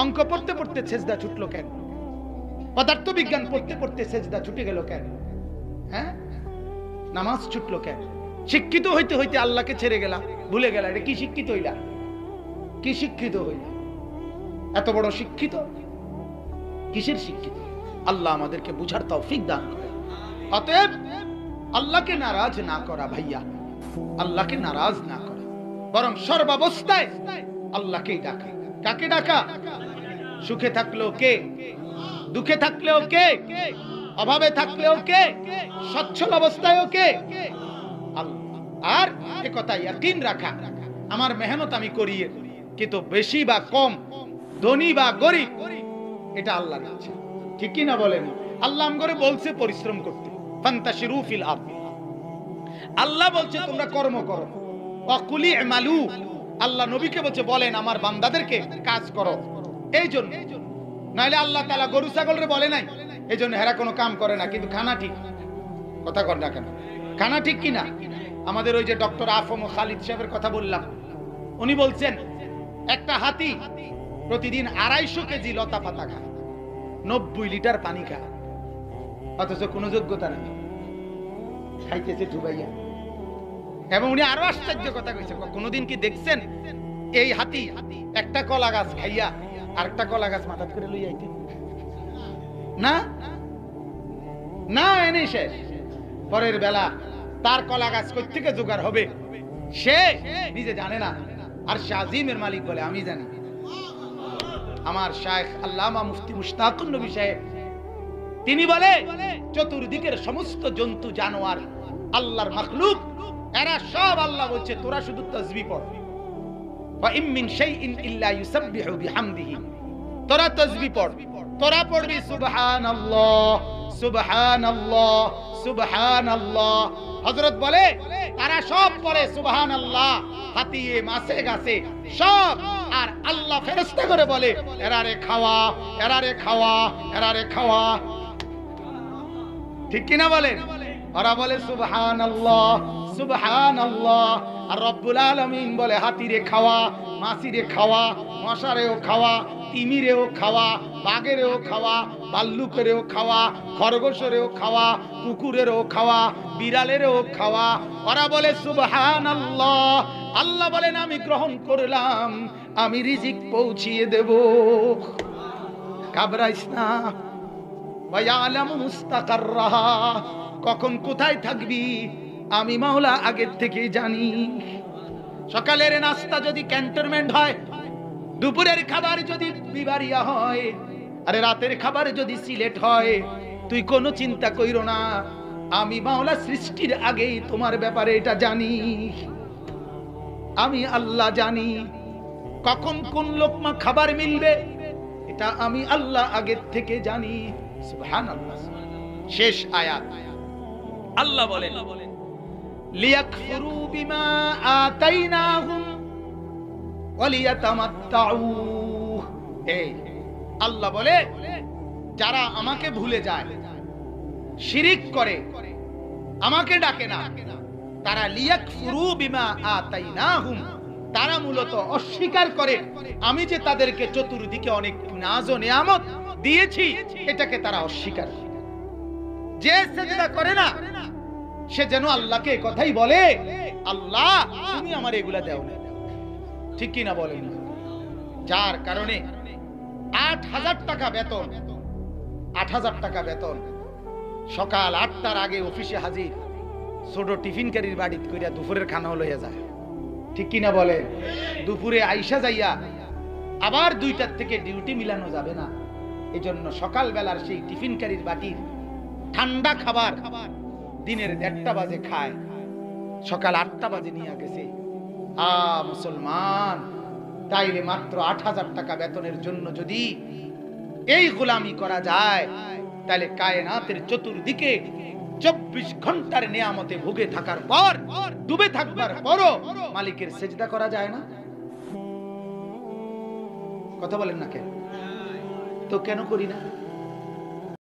অঙ্ক পড়তে পড়তে সেজদা ছুটলো কেন? পদার্থ বিজ্ঞান পড়তে পড়তে সেজদা ছুটে গেল কেন? হ্যাঁ, নামাজ ছুটলো কেন? শিক্ষিত হইতে হইতে আল্লাহকে ছেড়ে গেলাম, ভুলে গেলাম। এটা কি শিক্ষিত হইলা? কি শিক্ষিত হইলা? এত বড় শিক্ষিত, কিসের শিক্ষিত? আল্লাহ আমাদেরকে বুঝার তৌফিক দান করে। অতএব আল্লাহকে নারাজ না করা ভাইয়া, আল্লাহকে নারাজ না করা, বরং সর্বাবস্থায় আল্লাহকেই ডাকা। কাকে ডাকা? সুখে থাকলেও কে, দুঃখে থাকলেও কে, অভাবে থাকলেও কে, সচ্ছল অবস্থায়ও কে? আল্লাহ। আর এ কথা ইয়াকিন রাখা, আমার মেহনত আমি করি, কিন্তু বেশি বা কম, ধনী বা গরিব, এটা আল্লাহর ইচ্ছা। ঠিক কি না বলেন? আল্লাহ আমগরে বলছে পরিশ্রম করতে, ফান্তাশিরু ফিল আরদ। আল্লাহ বলছে তোমরা কর্ম করো, ওয়াকুলি আমালু, আল্লাহ নবীকে বলছে বলেন আমার বান্দাদেরকে কাজ করো। এই জন্য নাইলে আল্লাহ তাআলা গরু ছাগলরে বলে নাই, এই জন্য হেরা কোনো কাম করে না, কিন্তু খানা ঠিক। কথা কর না কেন, খানা ঠিক কিনা? আমাদের ওই যে ডক্টর আফম খালিদ সাহেবের কথা বললাম, উনি বলছেন একটা হাতি প্রতিদিন 250 কেজি লতা পাতা খায়, 90 লিটার পানি খায়, অথচ কোনো যোগ্যতা নেই, খাইতেছে ডুবাইয়া। এবং উনি আরো আশ্চর্য কথা কইছে, কোনোদিন কি দেখছেন এই হাতি একটা কলা গাছ খাইয়া আরেকটা কলা গাছ মাথাত করে লই আইতে? না না, এনে শেষ। পরের বেলা তার কলা গাছ কই থেকে জোগাড় হবে সে নিজে জানে না, আর শাজিমের মালিক বলে আমি জানি। আমার শাইখ আল্লামা মুফতি মুশতাকুন নবী সাহেব তিনি বলে চতুর্দিকের সমস্ত জন্তু জানোয়ার আল্লাহর মাখলুক, এরা সব আল্লাহ বলছে তোরা শুধু তাসবিহ পড়, ওয়া ইম মিন শাইইন ইল্লা ইউসাব্বিহু বিহামদিহি, তোরা তাসবিহ পড়, তোরা পড়বি সুবহানাল্লাহ সুবহানাল্লাহ সুবহানাল্লাহ। হযরত বলে তারা সব পড়ে সুবহানাল্লাহ, হাতিয়ে মাছে গাছে সব, আর আল্লাহ ফেরেশতা করে বলে এরারে খাওয়া এরারে খাওয়া এরারে খাওয়া। ঠিক কিনা বলেন? ওরা বলে সুবহানাল্লাহ সুবহানাল্লাহ, আর রব্বুল আলামিন বলে হাতিরে খাওয়া, মাছিরে খাওয়া, মশারেও খাওয়া, তিমিরেও খাওয়া, বাঘেরও খাওয়া, ভাল্লুকেরও খাওয়া, খরগোশেরও খাওয়া, কুকুরেরও খাওয়া, বিড়ালেরও খাওয়া। ওরা বলে সুবহানাল্লাহ, আল্লাহ বলেন আমি গ্রহণ করলাম, আমি রিজিক পৌঁছিয়ে দেব, ঘাবড়াইস না। ওয়ায়ালামু মুস্তাকাররাহা, কখন কোথায় থাকবি আমি মাওলা আগের থেকে জানি। সকালের নাস্তা যদি ক্যান্টনমেন্ট হয়, দুপুরের খাবার যদি বিবারিয়া হয়, আরে রাতের খাবার যদি সিলেট হয়, তুই কোনো চিন্তা কইরো না, আমি মাওলা সৃষ্টির আগেই তোমার ব্যাপারে এটা জানি। আমি আল্লাহ জানি কখন কোন লোকমা খাবার মিলবে, এটা আমি আল্লাহ আগের থেকে জানি। সুবহানাল্লাহ। শেষ আয়াত আল্লাহ বলেন লিয়াকফুরু বিমা আতাইনাহুম ওয়ালিয়াতামাত্তাউ। এই আল্লাহ বলে যারা আমাকে ভুলে যায়, শিরিক করে, আমাকে ডাকে না, তারা লিয়াকফুরু বিমা আতাইনাহুম, তারা মূলত অস্বীকার করে আমি যে তাদেরকে চতুর্দিকে অনেক নাজ ও নিয়ামত দিয়েছি, এটাকে তারা অস্বীকার করে। যে সেজদা করে না সে যেন আল্লাহকে কথাই বলে, আল্লাহ তুমি আমার এগুলা দাও না। ঠিক কি না বলেন? যার কারণে ৮,০০০ টাকা বেতন, ৮,০০০ টাকা বেতন, সকাল ৮টার আগে অফিসে হাজির, ছোট টিফিন ক্যারির বাড়িতে কইরা দুপুরের খানাও লইয়া যায়। ঠিক কি না বলে? দুপুরে আইসা যাইয়া আবার ২টার থেকে ডিউটি মিলানো যাবে না, এজন্য সকাল বেলার সেই টিফিন ক্যারির বাটির ঠান্ডা খাবার দিনের ১টা বাজে খায়, সকাল ৮টা বাজে নিয়ে গেছে। মুসলমান, তাইলে মাত্র ৮,০০০ টাকা বেতনের জন্য যদি এই গোলামি করা যায়, তাহলে কায়নাতের চতুর্দিকে ২৪ ঘন্টার নিয়ামতে ভুগে থাকার পর, ডুবে থাকবার পরও মালিকের সেজদা করা যায় না? কথা বলেন না কেন? তো কেন করি না?